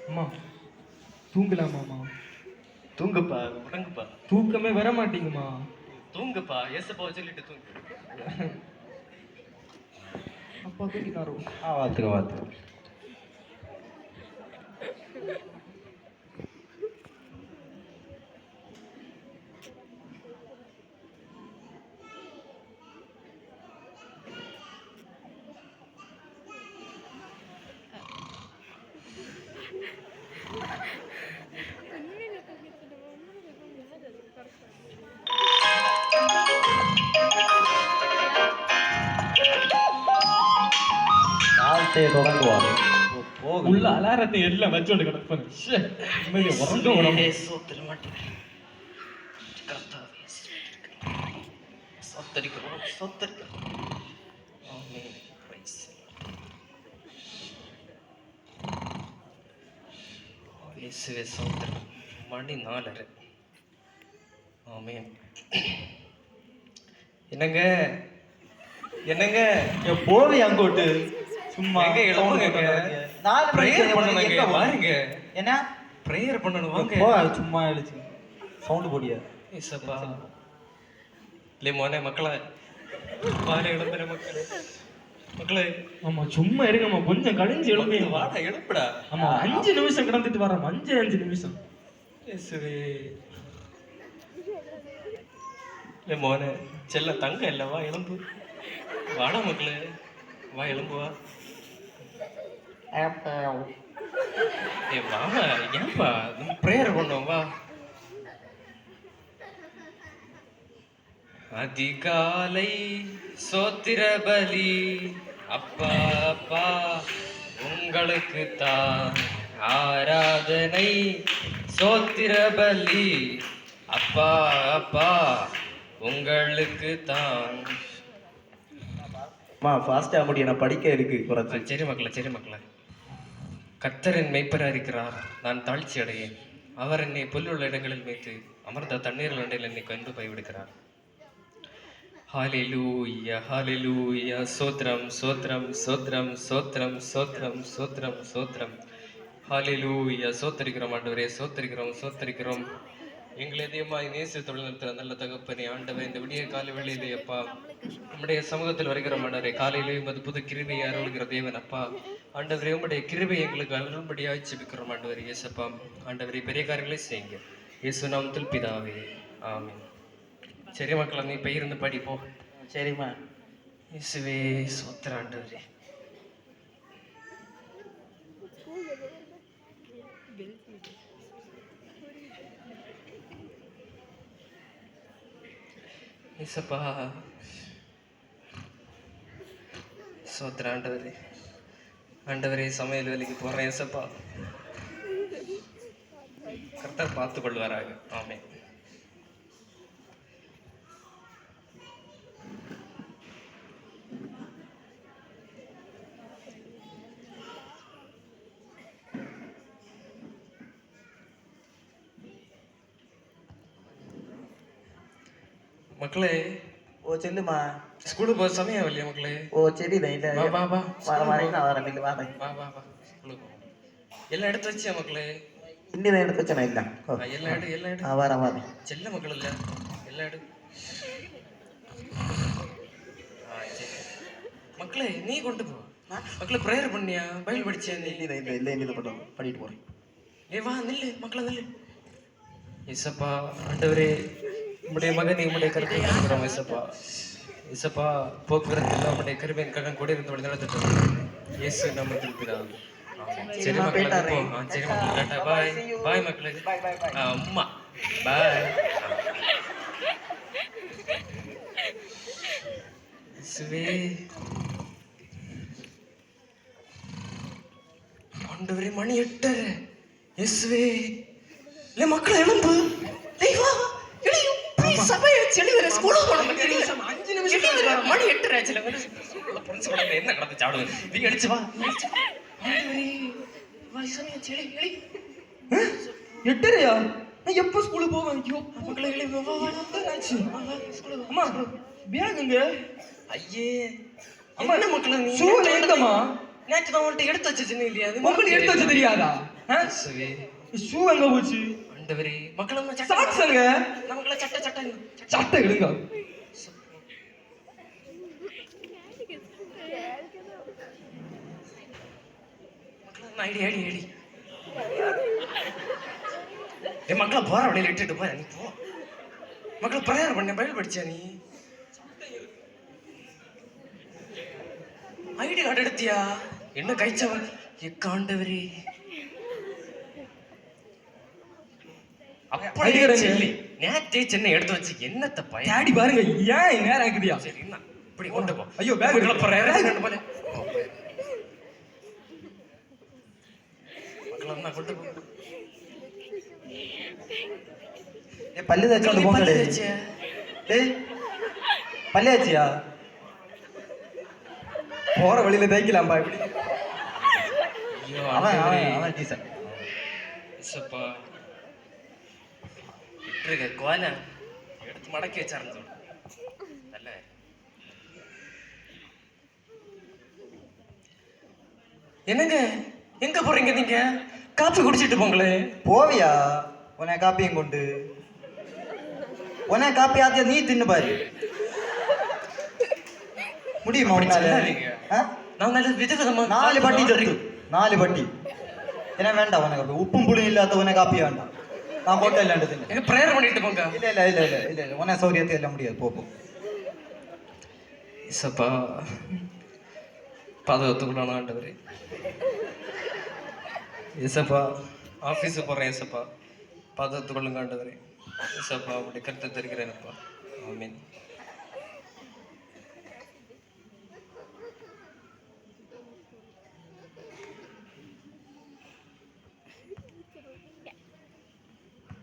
அம்மா தூங்கலாமாம்மா? தூங்குப்பா, உறங்குப்பா. தூக்கமே வர மாட்டேங்குமா? தூங்குப்பா, ஏசப்பா சொல்லிட்டு தூங்கு. அப்பா தூங்கினாரோ? வாத்துக்க வாத்துக்க. வாழ்த்தையை தொடங்குவாங்க. உள்ள அலாரத்தை எல்லாம் வச்சோண்டு கிடப்பேன். உறங்க உடம்பு சோத்திர மாட்டேன். சொத்தரிக்கிறோம் சொத்தரிக்கிறோம். இயேசுவே சோத்திரம். மணி 4:30. ஆமென். என்னங்க என்னங்க போவி அங்கோட்டு சும்மா எங்க எழுப்புங்க. நாலு பிரேயர் பண்ணணுங்க. வாருங்க. என்ன பிரேயர் பண்ணணும் வாங்க. போ சும்மா எழுச்சு சவுண்ட் போடியா ஏசப்பா. இல்லை மோனே மக்களே, வார எழுப்புற மக்களே, மக்களே. ஆமா சும்மா இருங்கம்மா, கொஞ்சம் கழிஞ்சு எழுப்பீங்க. வாடா எழுப்புடா. ஆமா 5 நிமிஷம் கிடந்துட்டு வரோம். 5 நிமிஷம். இயேசுவே. இல்லை மோனே, செல்ல தங்க இல்லை, வா எழும்பு. வாடா மக்களே, வா எழும்பு வா. ஏ வாமா, ஏன்பா பிரேயர் பண்ணோம் வா. அதிகாலை சோத்திர பலி அப்பா அப்பா உங்களுக்கு தான் ஆராதனை. சோத்திர பலி அப்பா அப்பா உங்களுக்கு தான். ஃபாஸ்டா முடியும், நான் படிக்க இருக்கு குறைச்சு. சரி மக்களே, சரி மக்களே. கர்த்தர் என் மெய்ப்பராக இருக்கிறார், நான் தாழ்ச்சி அடையேன். அவர் என்னை புல்லுள்ள இடங்களில் மேய்த்து அமர்ந்த தண்ணீர் அண்டையில் என்னை கொண்டு போய் விடுகிறார். ஹalleluya ஹalleluya. சோத்ரம் சோத்ரம் சோத்ரம் சோத்ரம் சோத்ரம் சோத்ரம் சோத்ரம். ஹalleluya. சோத்தரிக்கிறோம் ஆண்டவரே, சோத்தரிக்கிறோம் சோத்தரிக்கிறோம். எங்களை அதிகமாக நேசி தொழில்நுட்ப நல்ல தகப்பனே ஆண்டவர், இந்த விடிய காலை வேளையிலே அப்பா நம்முடைய சமூகத்தில் வருகிற ஆண்டவரே, காலையிலேயும் அது புது கிருபையை அருள்கிற தேவன் அப்பா ஆண்டவரே, உம்முடைய கிருபை எங்களுக்கு அருள்படியாக ஜெபிக்கிறோம் ஆண்டவர். இயேசப்பா ஆண்டவரே, பெரிய காரியங்களை செய்யுங்க இயேசு நாமத்தில் பிதாவே, ஆமென். சரி மக்களா, நீ பயிர்ந்து படிப்போ. சரிம்மா. இயேசுவே சோத்திர ஆண்டவரே. இயேசப்பா சோத்திர ஆண்டவரே. ஆண்டவரே, சமையல் வேலைக்கு போறேன் இயேசப்பா, கர்த்தர் பார்த்துக் கொள்வாராக. ஆமென். மக்களே, ஓ செல்லுமா, ஸ்கூலுக்கு போக சமயம் இல்லையா மக்களே? ஓ சரி தான். இல்ல வா வா வா. வரேன் வரேன். இல்ல வரேன். வா வா வா. ஸ்கூலுக்கு போ. எல்லாம் எடுத்து வச்சியா மக்களே? இன்னும் எடுத்து வச்சேன். இல்ல எல்லாம் எடு, எல்லாம் எடு. வரேன் வரேன். செல்ல மக்கள் இல்ல, எல்லாம் எடு. சரி மக்களே, நீ கொண்டு போ. மக்களே, பிரேயர் பண்ணியா? பைபிள் படிச்சியா நீ? இல்ல இல்ல இல்ல இது பண்ண பண்ணிட்டு போறேன். ஏ வா, நில்லு மக்களே, நில்லு. இயேசப்பா ஆண்டவரே, உம்முடைய மகனை உம்முடைய கருத்தை கொடுக்கிறோம் இயேசப்பா. இயேசப்பா, போக்குவரத்து எல்லாம் உம்முடைய கருவின் கடன் கூட இருந்து வழி நடத்திட்டு இயேசு நாமத்தில் பிதாவே. சரி மக்களே, போ. சரி மக்களே, டாடா, பாய் பாய் மக்களே. அம்மா பாய். இயேசுவே ஆண்டவரே, மணி 8. இயேசுவே, இல்லை மக்கள் எழும்பு. சபையை செழிவர ஸ்கூலுக்கு போன 5 நிமிஷம் மணி 8 என்ன கடந்து சாப்பிடுவேன். நீ அடிச்சு வா. எட்டரையா? நான் எப்போ ஸ்கூலுக்கு போவேன்? ஐயோ மக்களே, அம்மா பேகுங்க. ஐயே அம்மா, என்ன மக்களே, ஷூ எங்கம்மா? நேற்று நான் உன்கிட்ட எடுத்து வச்சிருந்தேன் இல்லையா அது உங்களுக்கு எடுத்து வச்சு தெரியாதா இயேசுவே. ஷூ எங்க போச்சு ஆண்டவரே மக்கள் சாக்ஸ் எங்க நமக்குள்ள சட்டை சட்டை சட்டை எடுங்க ஐடி ஐடி ஐடி என் மக்களை போற வழியில இட்டுட்டு போற நீ போ மக்களை பிரயாரம் பண்ண பயில் படிச்சா நீ ஐடி கார்டு எடுத்தியா என்ன கைச்சவன் எக்காண்டவரே அப்படியே சொல்லி நேத்தே சென்னை எடுத்து வச்சு என்னத்த பையன் டேடி பாருங்க ஏன் நேரம் இருக்குதியா சரி என்ன இப்படி கொண்டு போ ஐயோ பேக் பிரயாரம் போல மக்கள் கொண்டு போ பல்லு தேய்ச்சி வந்து போங்க டேய் பல்லு தேய்ச்சியா போற வழியில தேய்க்கலாம்பா இப்படி அவன் அவன் அவன் டீசன்ட் சப்பா இட்டுருக்க கோல எடுத்து மடக்கி வச்சாருன்னு சொல்லு நல்ல என்னங்க எங்க போறீங்க நீங்க காப்பி குடிச்சிட்டு போங்களே போவியா உன்னை காப்பியும் கொண்டு உன்னை காப்பி ஆத்தியா நீ தின்னு பாரு முடியுமா உன்னால நான் நல்ல விதவிதமா 4 பட்டி தட்டு 4 பட்டி என்ன வேண்டாம் உனக்கு அப்படி உப்பும் புளியும் இல்லாத உனக்கு காப்பி வேண்டாம் நான் போட்டோ இல்லாண்டு தின்னு எங்க பிரேயர் பண்ணிட்டு போங்க இல்ல இல்ல இல்ல இல்ல இல்ல இல்ல உன்னை சௌரியத்தை எல்லாம் முடியாது போ இசப்பா பாதுகாத்துக்கொள்ளணும் ஆண்டவரே இசப்பா ஆஃபீஸு போகிறேன் இசப்பா பாதுகாத்துக்கொள்ளுங்க ஆண்டவரே இசப்பா அப்படி கருத்தை தெரிகிறேன்ப்பா ஆமீன்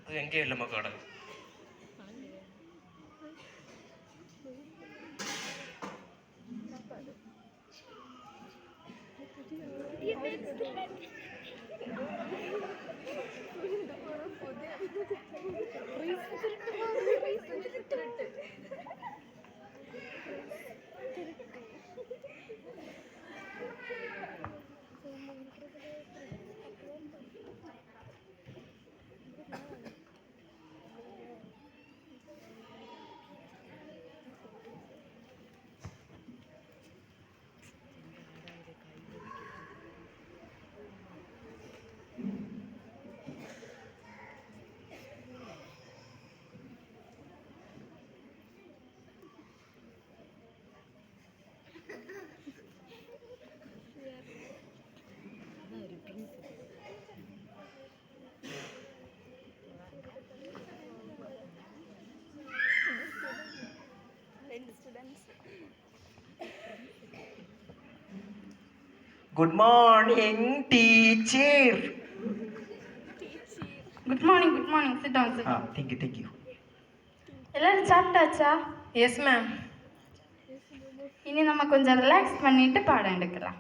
அது எங்கேயும் இல்லைம்மா கடை good morning teacher good morning sit down sit thank you எல்லாரும் சாப்பிட்டாச்சா எஸ் மேம் இனி நம்ம கொஞ்சம் ரிலாக்ஸ் பண்ணிட்டு பாடம் எடுக்கலாம்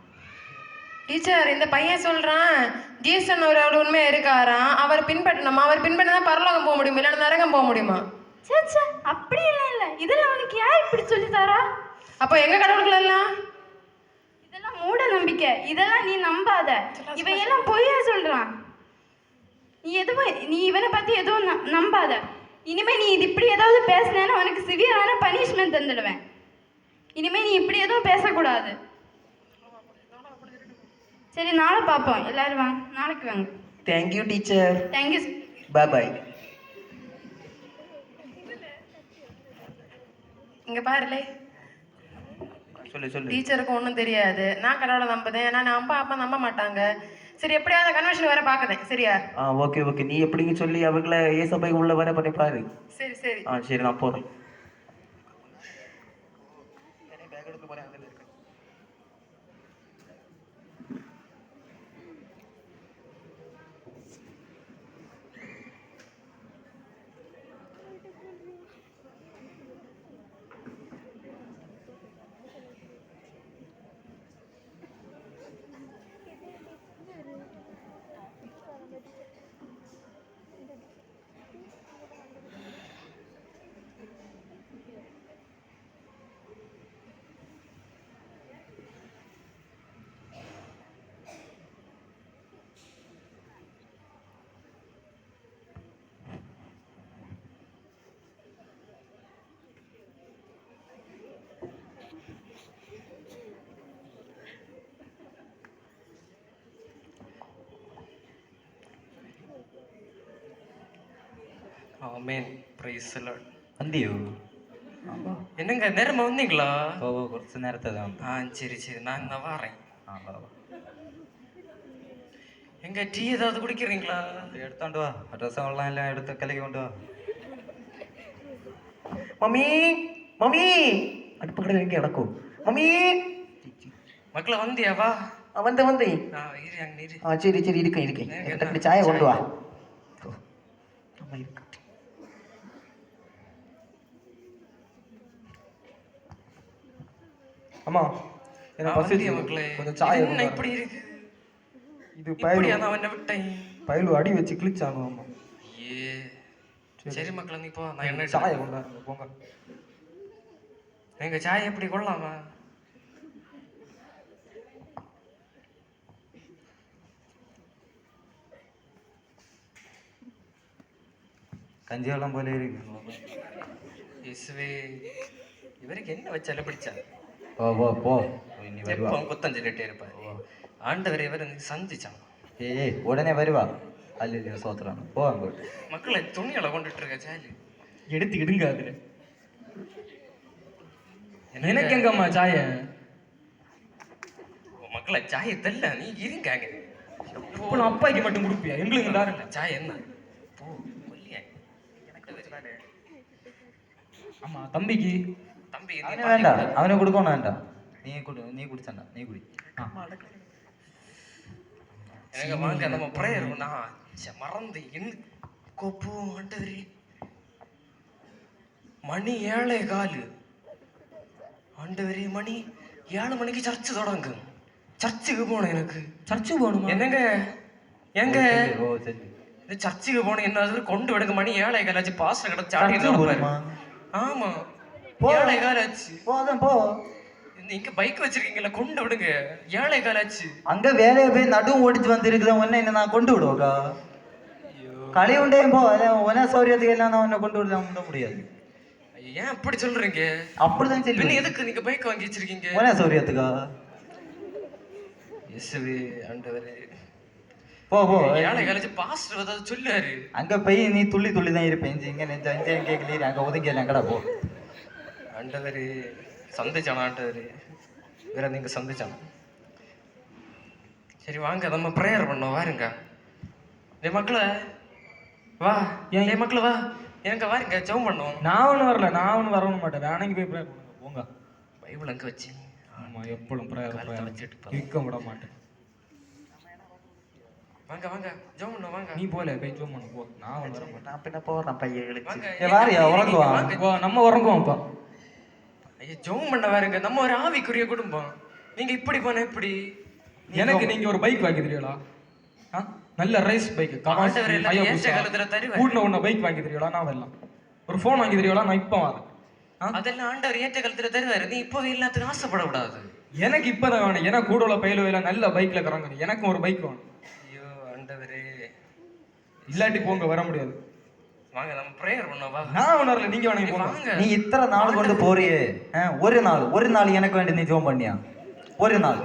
டீச்சர் இந்த பையன் சொல்றான் ஜீசன் அவரோட உண்மை இருக்காராம் அவர் பின்பற்றணுமா அவர் பின்பற்றினா பரலோகம் போக முடியுமா இல்லைன்னா நரகம் போக முடியுமா சேச்சா அப்படியெல்லாம் இல்லை இதெல்லாம் உனக்கு யார் இப்படி சொல்லி தரா அப்போ எங்க கடவுள்கள் எல்லாம் இதெல்லாம் மூட நம்பிக்கை இதெல்லாம் நீ நம்பாத இவன் எல்லாம் பொய்யா சொல்றான் நீ இவனை பத்தி எதுவும் நம்பாத இனிமே நீ இது இப்படி ஏதாவது பேசினேன்னா உனக்கு சிவியரான பனிஷ்மெண்ட் தந்துடுவேன் இனிமே நீ இப்படி எதுவும் பேசக்கூடாது சரி நாளை பார்ப்போம் எல்லாரும் வாங்க நாளைக்கு வாங்க தேங்க்யூ டீச்சர் தேங்க்யூ பாய் இங்க பாருலே சொல்லு டீச்சருக்கு ஒன்றும் தெரியாது நான் கடவுளை நம்புதேன் ஏன்னா நான் அப்பா நம்ப மாட்டாங்க சரி எப்படியாவது கன்வென்ஷன் வர பார்க்குதேன் சரியா ஓகே நீ எப்படிங்க சொல்லி அவங்கள ஏசபை உள்ள வர பண்ணி பாரு சரி சரி சரி நான் போறேன் ஆமென். Praise the Lord. வந்தியோ? என்னங்க நேரமா வந்தீங்களா? ஓ കുറച്ച് നേരത്തെ വന്നു. சரி சரி, நான் இந்த வாரேன். வா. எங்க டீ ஏதாவது குடிக்கிறீங்களா? എടുത്തോണ്ട് വാ. ഡ്രസ്സ് വെള്ളം എല്ലാം എടുത്ത് കലക്കി കൊണ്ട് വാ. மம்மி மம்மி அடுப்பு கடை எங்கே கிடக்கும் மம்மி மக்களை வந்தியா? வா. வந்தேன் வந்தேன் இரு அங்க இரு. சரி சரி இருக்கேன் இருக்கேன் எனக்கு அப்படி சாயை கொண்டு வா அம்மா இருக்கு அம்மா எனக்கு பசி வந்தியா மக்களே? கொஞ்சம் சாய் என்ன இப்படி இருக்கு? இது இப்படியா நான் அவனை விட்டேன்? பயிலு அடி வச்சு கிழிச்சானு. அம்மா ஏ சரி மக்களே, நீ போ, நான் என்ன சாயை கொண்டாருங்க போங்க. எங்க சாய் எப்படி கொள்ளலாமா? കഞ്ചി വെള്ളം പോലെ ഇരിക്കും. இயேசுவே, இவருக்கு என்ன வச்சாலும் பிடிச்சா? പോ ഇനി വരുവാ. எப்பவும் குத்தம் சொல்லிட்டே இருப்பாரு. ஆண்டவரை இவர் சந்திச்சான். ഏയ് ഉടനെ വരുവാ. അല്ലല്ലോ സ്വത്രാണ്. പോ അങ്ങോട്ട്. மக்களை துணிகளை கொண்டுட்டு இருக்க சாலு எடுத்துக்கிடுங்க அதுல. எனக்கு எங்கம்மா சாய? மக்களை சாய தெல்ல, நீ இருக்காங்க. இப்போ நான் அப்பாய்க்கு மட்டும் கொடுப்பியா? எங்களுக்கு தாருங்க சாய். என்ன போ கொல்லிய எனக்கு வச்சுக்கானே. ஆமா தம்பிக்கு. தம்பி അവന് വേണ്ട, അവന് കൊടുക്കണോ? വേണ്ട, നീ കുടിച്ചണ്ട, നീ കുടി. எனக்கு வாங்க நம்ம பிரேயர் மறந்து என்ன கொப்பு ஆண்டவரே. மணி 7:15. ஆண்டவரே, மணி 7 மணிக்கு சர்ச்சு தொடங்கும். சர்ச்சுக்கு போனேன். எனக்கு சர்ச்சு போகணுமா? என்னங்க எங்க ഓ ശരി. இந்த சர்ச்சுக்கு போனேன். என்ன கொண்டு விடுங்க. மணி 7:15 பாஸ்டர் கிட்ட சாடி ചർച്ചിൽ പോരുമാ? ஆமா, போ. 7:15 போ, அதான் போ. நீங்க பைக் வச்சிருக்கீங்கல்ல, கொண்டு விடுங்க. 7:15 அங்க வேலையை போய் நடுவும் ஓடிச்சு வந்திருக்குது. உன்னை என்ன நான் கொண்டு விடுவோக்கா? களி உண்டையும் போ. உன சௌரியத்துக்கு எல்லாம் நான் உன்னை கொண்டு விட முடியாது. ஏன் அப்படி சொல்றீங்க? அப்படிதான் பின்ன சொல்லி எதுக்கு நீங்க பைக் வாங்கி வச்சிருக்கீங்க? உன சௌரியத்துக்கா? இயேசுவே ஆண்டவரே. போ 7:15 பாஸ்டர் ஏதாவது சொல்லாரு. அங்க போய் நீ துள்ளி துள்ளி தான் இருப்பேன். இங்க நெஞ்சம் கேட்கல. அங்க ஒதுங்கி எல்லாம் கடை போ. ஆண்டவரே சந்திச்சானா? ஆண்டவரே வேற நீங்க சந்திச்சானா? சரி வாங்க நம்ம ப்ரேயர் பண்ணோம். வாருங்க என் மக்களை, வா. என் மக்களை வா, எனக்கு வாருங்க ஜெபம் பண்ணோம். நான் ஒன்றும் வரல, நான் ஒன்றும் வரவும் மாட்டேன். வேணாங்க போய் ப்ரேயர் பண்ணுங்க போங்க. பைபிள் அங்க வச்சு ஆமா எப்பளும் ப்ரேயர் வச்சுட்டு இருக்க விட மாட்டேன். வாங்க வாங்க ஜெபம் பண்ணோம். வாங்க நீ போல போய் ஜோம் பண்ண போ. நான் ஒன்றும் வர மாட்டேன். நான் பின்ன போறேன் பையன் கழிச்சு வாங்க. வாரியா உறங்குவா? போ, நம்ம உறங்குவோம் அப்பா. ஐயா ஜெபம் பண்ண வாருங்க. நம்ம ஒரு ஆவிக்குரிய குடும்பம். நீங்க இப்படி போன எப்படி? எனக்கு நீங்க ஒரு பைக் வாங்கி தருவீங்களா? நல்ல ரேஸ் பைக் ஆண்டவர் எல்லாம் ஏற்ற காலத்துல தருவார். கூட்டின ஒன்று பைக் வாங்கி தருவீங்களா? நான் வரலாம். ஒரு ஃபோன் வாங்கி தருவீங்களா? நான் இப்போ வரேன். அதெல்லாம் ஆண்டவர் ஏற்ற காலத்துல தருவாரு. நீ இப்போ எல்லாத்துக்கும் ஆசைப்படக்கூடாது. எனக்கு இப்பதான் வேணும். ஏன்னா கூட உள்ள பயில வேலை நல்ல பைக்ல கறங்க. எனக்கும் ஒரு பைக் வேணும். ஐயோ ஆண்டவரே, இல்லாட்டி போங்க, வர முடியாது. வாங்க நம்ம ப்ரேயர் பண்ணோம். வா. நான் ஒன்றும் வரல, நீங்க வேணும் போங்க. வாங்க. நீ இத்தனை நாள் கொண்டு போறியே, ஒரு நாள் எனக்கு வேண்டி நீ ஜோம் பண்ணியா? ஒரு நாள்.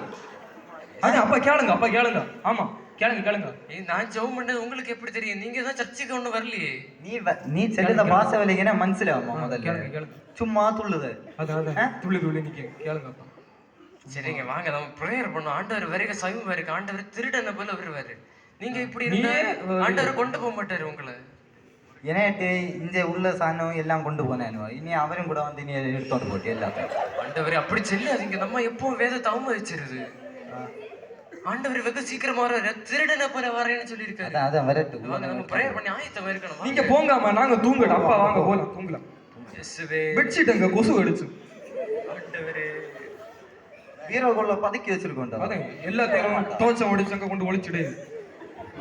அப்பா கேளுங்க. ஆமா கேளுங்க. நான் ஜெபம் பண்ணது உங்களுக்கு எப்படி தெரியும்? நீங்க தான் சர்ச்சுக்கு ஒண்ணு வரலையே. நீ செல்லுத பாச வேலைக்குன்னா மனசிலாமா? முதல்ல கேளுங்க. சும்மா துள்ளுத. அதான் துள்ளி நீங்க கேளுங்க. சரிங்க வாங்க நம்ம ப்ரேயர் பண்ணோம். ஆண்டவர் வரைக்கும் சமீபம் இருக்கு. ஆண்டவர் திருடனை போல வருவாரு. நீங்க இப்படி இருந்தா ஆண்டவர் கொண்டு போக மாட்டாரு உங்களை. ஏன்னாட்டு இங்க உள்ள சாணம் எல்லாம் கொண்டு போனேன். இனி அவரும் கூட வந்து நீ எடுத்தோண்டு போட்டு எல்லாத்தையும். ஆண்டவர் அப்படி சொல்லாதீங்க. நம்ம எப்பவும் வேதத்தை அவமதிச்சிருது. ஆண்டவர் வெகு சீக்கிரமா வர திருடனை போல வரேன்னு சொல்லியிருக்காரு. அதான் வரட்டு. வாங்க நம்ம ப்ரேயர் பண்ணி ஆயத்தமா இருக்கணும். நீங்க போங்காம நாங்க தூங்கலாம். அப்பா வாங்க போலாம், தூங்கலாம். இயேசுவே, பெட்ஷீட் அங்க கொசு அடிச்சு. ஆண்டவரே, வீரர்களை பதுக்கி வச்சிருக்கோண்டா. அதான் எல்லாத்தையும் தோச்சம் ஒடிச்சு அங்க கொண்டு ஒளிச்சுடு.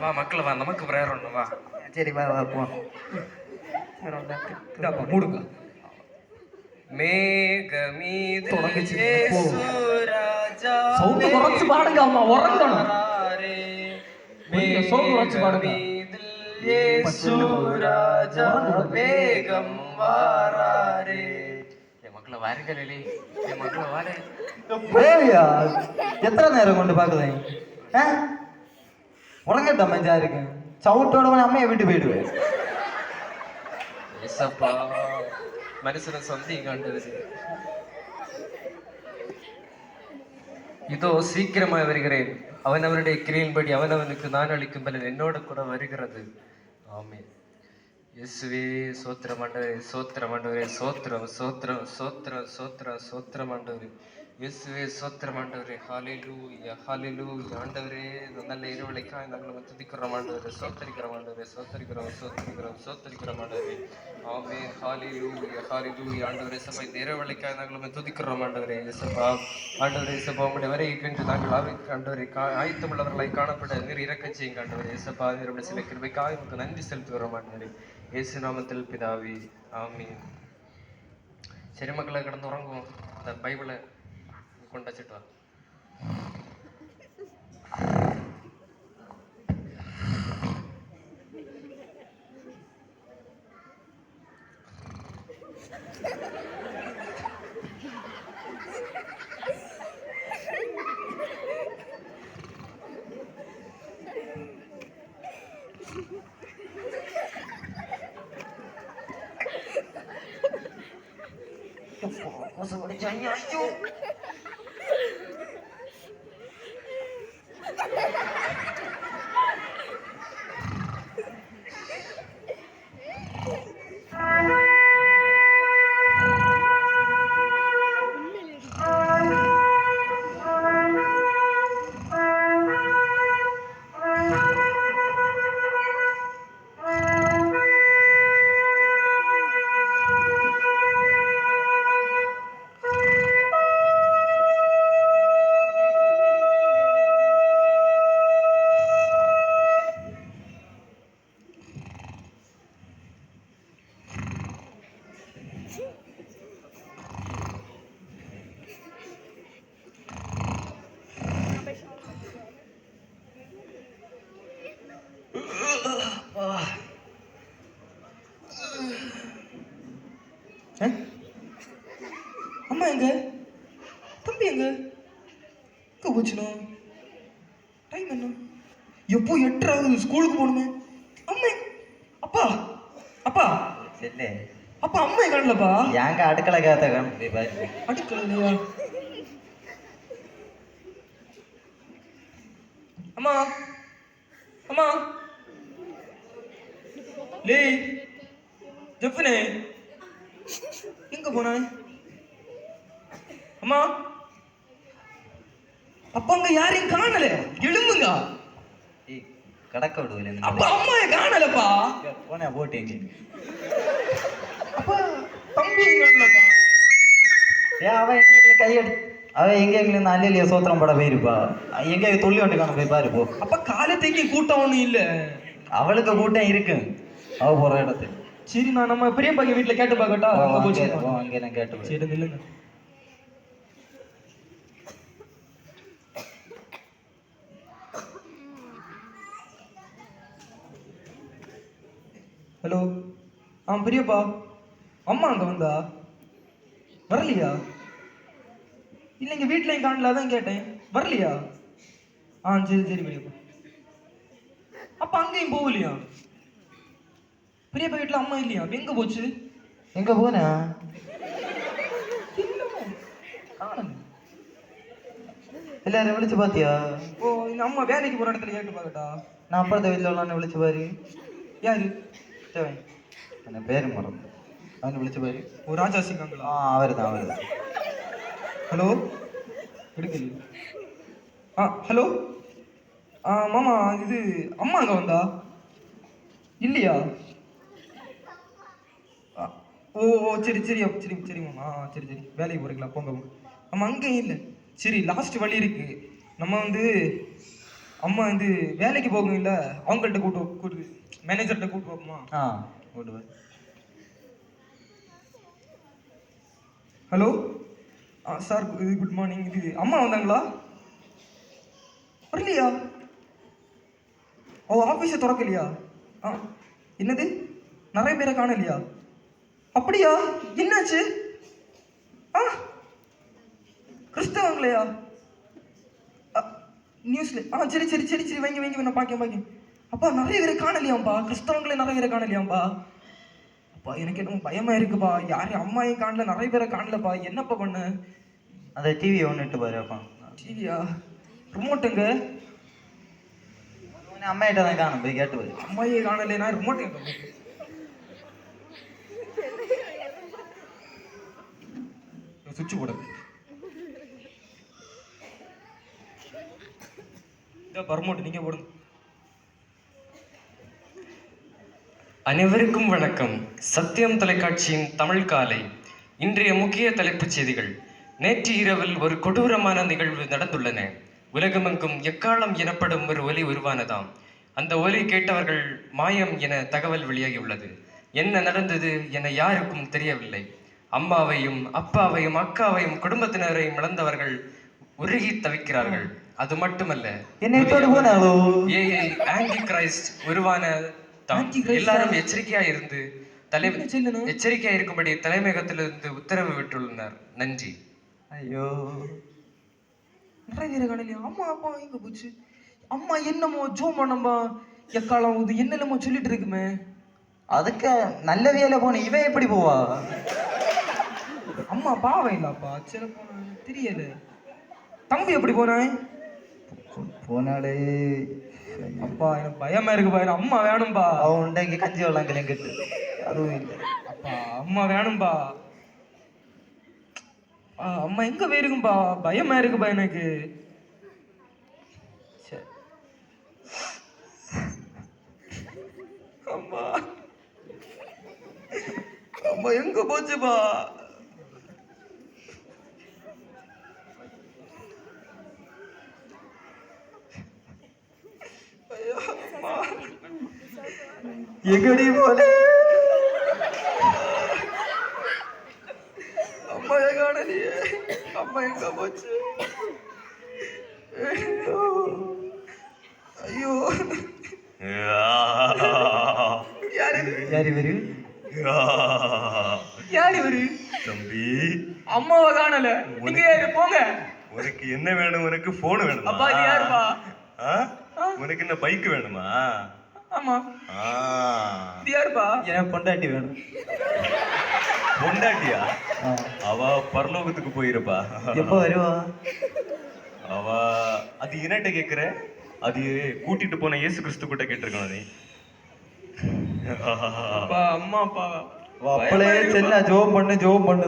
வா மக்களை வா, நமக்கு ப்ரேயர் பண்ணணும். வா. சரி வா போ. இதாப்பா மூடுங்க. மேகமீது தொடங்குச்சு. இயேசு ராஜா சவுண்ட் குறைச்சு பாடுங்க அம்மா, உறங்கணும். சவுண்ட் குறைச்சு பாடுங்க. இயேசு ராஜா வேகம் வாராரே. என் மக்களை வாருங்க லிலி, என் மக்களை வாரு. போயா எத்தனை நேரம் கொண்டு பாக்குது? உறங்கட்ட மஞ்சா இருக்கு. சவுட்டோட அம்மையை விட்டு போயிடுவேன். ஏசப்பா மனுஷனை சொந்தம் காண்டது. இதோ சீக்கிரமாய் வருகிறேன், அவனவனுடைய கிரியின்படி அவனவனுக்கு நான் அளிக்கும் பலன் என்னோட கூட வருகிறது. ஆமென். இயேசுவே சோத்திரம் ஆண்டவரே, சோத்திரம் ஆண்டவரே, சோத்திரம் சோத்திரம் சோத்திரம் சோத்திரம் சோத்திரம் ஆண்டவரே. இயேசுவே சோத்திரம் ஆண்டவரே. ஹalleluya ஹalleluya. ஆண்டவரே இந்த நல்ல இரவுலைக்காய் நாங்கள் துதிக்கிறோம் ஆண்டவரே, சோத்தரிக்கிறோம் ஆண்டவரே, சோத்தரிக்கிறோம் சோத்தரிக்கிறோம் சோத்தரிக்கிறோம் ஆண்டவரே. ஆமென். ஹalleluya ஹalleluya. ஆண்டவரே சபை இந்த இரவுலைக்காய் நாங்கள் துதிக்கிறோம் ஆண்டவரே. இயேசுப்பா ஆண்டவரே, இயேசுப்பா உம்முடைய வருகைக்கு நாங்கள் ஆண்டவரே ஆயத்தமுள்ளவர்களாய் காணப்பட நீர் இரக்கம் செய்யுங்க ஆண்டவரே. இயேசுப்பா நீருடைய சில கிருபைக்காய் உங்களுக்கு நன்றி செலுத்துகிறோம் ஆண்டவரே. இயேசு நாமத்தில் பிதாவே, ஆமென். சரி மக்களை, கடந்து உறங்குவோம். அந்த பைபிளை கொண்டு வச்சுட்டு வா. அம்மா எங்க? தம்பி எங்க? போச்சுனா டைம் என்ன? எப்போ 8:30 ஸ்கூலுக்கு போகணுமே. அம்மா அப்பா அப்பா செல்லே அப்பா அம்மா காணலப்பா. ஏங்க அடுக்களை கேத்த காணும். அடுக்கலையா? அம்மா அம்மா லே ஜெஃப்னே எங்க போன? அம்மா அப்பா அங்க யாரையும் காணல. எழும்புங்க. கடக்க விடுவல. அப்பா அம்மாயை காணலப்பா. போன போட்டீங்க. அப்பா தம்பி எங்கப்பா? அவன் எங்க கையெடு அவன் எங்க நல்ல சோத்திரம் பட போயிருப்பா. எங்க துள்ளி வண்டி காண போய் பாரு போ. அப்ப காலத்தைக்கு கூட்டம் ஒண்ணும் இல்ல. அவளுக்கு கூட்டம் இருக்கு அவ போற இடத்துக்கு. சரி நான் நம்ம பெரியப்பாக்கு வீட்டுல கேட்டு பாக்கட்டா? அங்க போச்சு அங்கே நான் கேட்டு. சரி நில்லுங்க. ஹலோ பெரியப்பா அம்மா அங்க வந்தா வரலையா? இல்லைங்க வீட்லயும் காணல, அதான் கேட்டேன். வரலையா? சரி சரி பெரியப்பா. அப்ப அங்கேயும் போகலையா? பெரியப்பா வீட்டுல அம்மா இல்லையா? எங்க போச்சு? எங்க போன? எல்லாரும் விழிச்சு பாத்தியா? இந்த அம்மா வேலைக்கு போற இடத்துல கேட்டு பாக்கட்டா? நான் அப்பறத்த வீட்டுல உள்ளான்னு விழிச்சு பாரு. யாரு? அந்த பேரு மரம் அவனை விழிச்சு பாரு. ராஜா சிங்காங்களா? அவரு தான். ஹலோ எடுக்கலையா? ஹலோ மாமா இது அம்மா அங்க வந்தா இல்லையா? சரி சரி சரி சரி மாமா. சரி சரி வேலைக்கு போறீங்களா? போங்க போங்க. அம்மா அங்கேயும் இல்லை. சரி லாஸ்ட் வழி இருக்கு. நம்ம அம்மா வேலைக்கு போகும் இல்லை, அவங்கள்ட்ட கூட்டு மேனேஜர்கிட்ட கூட்டு போகுமா? கூட்டு. Hello sir good morning. இது அம்மா வந்தாங்களா? வரலையா? ஆஃபீஸை திறக்கலையா? என்னது நிறைய பேரை காணலையா? அப்படியா? என்னாச்சு? கிறிஸ்தவங்களையா? நியூஸ்ல சரி சரி சரி சரி வைங்க நான் பாக்கேன். அப்பா நிறைய பேரை காணலையாம்பா. கிறிஸ்தவங்களே நிறைய பேரை காணலையாம்பா. அப்பா எனக்கு என்ன பயமா இருக்குப்பா. யாரையும் அம்மாயும் காணல, நிறைய பேரை காணலப்பா. என்னப்பா பண்ண? அந்த டிவியை ஒன்றுட்டு பாருப்பா. டிவியா? ரிமோட்டுங்க? அம்மாயிட்ட தான் காணும், போய் கேட்டு பாரு. அம்மாயே காணல, நான் ரிமோட் எங்க? சுவிட்ச் போடுங்க. ரிமோட் நீங்க போடுங்க. அனைவருக்கும் வணக்கம். சத்தியம் தொலைக்காட்சியின் தமிழ் காலை. இன்றைய முக்கிய தலைப்புச் செய்திகள். நேற்று இரவில் ஒரு கொடூரமான நிகழ்வு நடந்துள்ளன. உலகமெங்கும் எக்காலம் எனப்படும் ஒரு ஒலி உருவானதாம். அந்த ஒலி கேட்டவர்கள் மாயம் என தகவல் வெளியாகியுள்ளது. என்ன நடந்தது என யாருக்கும் தெரியவில்லை. அம்மாவையும் அப்பாவையும் அக்காவையும் குடும்பத்தினரையும் இழந்தவர்கள் உருகி தவிக்கிறார்கள். அது மட்டுமல்ல, ஏஐ ஆன்டி கிரைஸ்ட் உருவான எல்லாரும் எச்சரிக்கையா இருந்து எச்சரிக்கையா இருக்கும்படி தலைமையகத்திலிருந்து உத்தரவு விட்டுள்ளனர். நன்றி. ஐயோ, நிறைய பேரை காணலையா? அம்மா அப்பா எங்க போச்சு? அம்மா என்னமோ ஜோம் பண்ணம்பா எக்காலம் இது என்னென்னமோ சொல்லிட்டு இருக்குமே. அதுக்கு நல்ல வேலை போன இவன் எப்படி போவா? அம்மா பாவம் இல்லப்பா, சிலப்போ தெரியல. தம்பி எப்படி போனாய்? போனாலே அப்பா எனக்கு பயமா இருக்குப்பா. எனக்கு அம்மா வேணும்பா. அவன் உண்டா இங்க கஞ்சி வெள்ளாங்கல எங்கிட்டு, அதுவும் இல்லை. அப்பா அம்மா வேணும்பா. அம்மா எங்க போயிருக்கும்பா? பயமா இருக்குப்பா எனக்கு. அம்மா அம்மா எங்க போச்சுப்பா? எங்கடி போல? அம்மா காணலையே. அம்மா எங்க போச்சு? ஐயோ, யாரு இவரு? யாரு இவரு? தம்பி, அம்மாவை காணல. நீங்க யாரு? போங்க. உனக்கு என்ன வேணும்? உனக்கு போன் வேணுமா? அப்பா இது யாருப்பா? உனக்கு என்ன பைக் வேணுமா? ஆமா. இது யாருப்பா? எனக்கு பொண்டாட்டி வேணும். பொண்டாட்டியா? அவ பரலோகத்துக்கு போயிருப்பா. எப்ப வருவா? அவ அது என்னட்ட கேக்குற? அது கூட்டிட்டு போன இயேசு கிறிஸ்து கிட்ட கேட்டிருக்கணும் நீ. அப்பா அம்மா அப்பா அப்பளே செல்ல ஜோம் பண்ணு.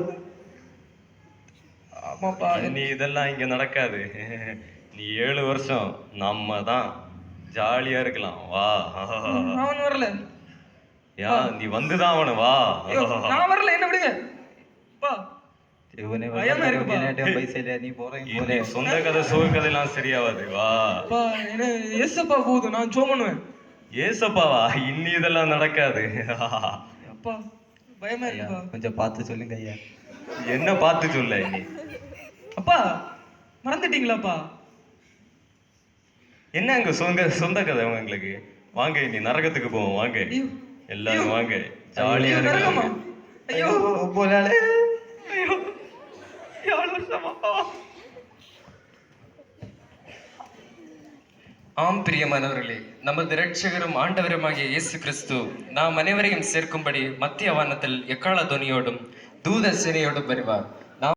ஆமாப்பா. நீ இதெல்லாம் இங்க நடக்காது. நீ 7 வருஷம் நம்ம தான் ஜாலியா இருக்கலாம். வா. அவன் வரல. நீ வந்துதான் அவனு. வா. நான் வரல, என்ன விடுங்க. அப்பா பயமா இருக்குப்பா. பைசா இல்ல, நீ போறேன். சொந்த கதை சோக கதையெல்லாம் சரியாவாது. வா. அப்பா என்ன ஏசப்பா போகுது, நான் ஜோம் பண்ணுவேன். ஏசப்பாவா? இன்னி இதெல்லாம் நடக்காது. அப்பா பயமா இருக்குப்பா. கொஞ்சம் பார்த்து சொல்லுங்க ஐயா. என்ன பார்த்து சொல்ல நீ? அப்பா மறந்துட்டீங்களாப்பா? என்ன அங்க சொந்த கதை உங்களுக்கு? வாங்க, நீ நரகத்துக்கு போவோம். வாங்க எல்லாரும் வாங்க, ஜாலியா நரகமா? இருக்கலாம். ஐயோ போலாலே. ஐயோ, எவ்வளவு வருஷமா? ஆம் பிரியமானவர்களே, நமது இரட்சகரும் ஆண்டவருமாகிய இயேசு கிறிஸ்து நாம் அனைவரையும் சேர்க்கும்படி மத்திய வானத்தில் எக்கால துணியோடும் தூத சேனையோடும் வருவார்.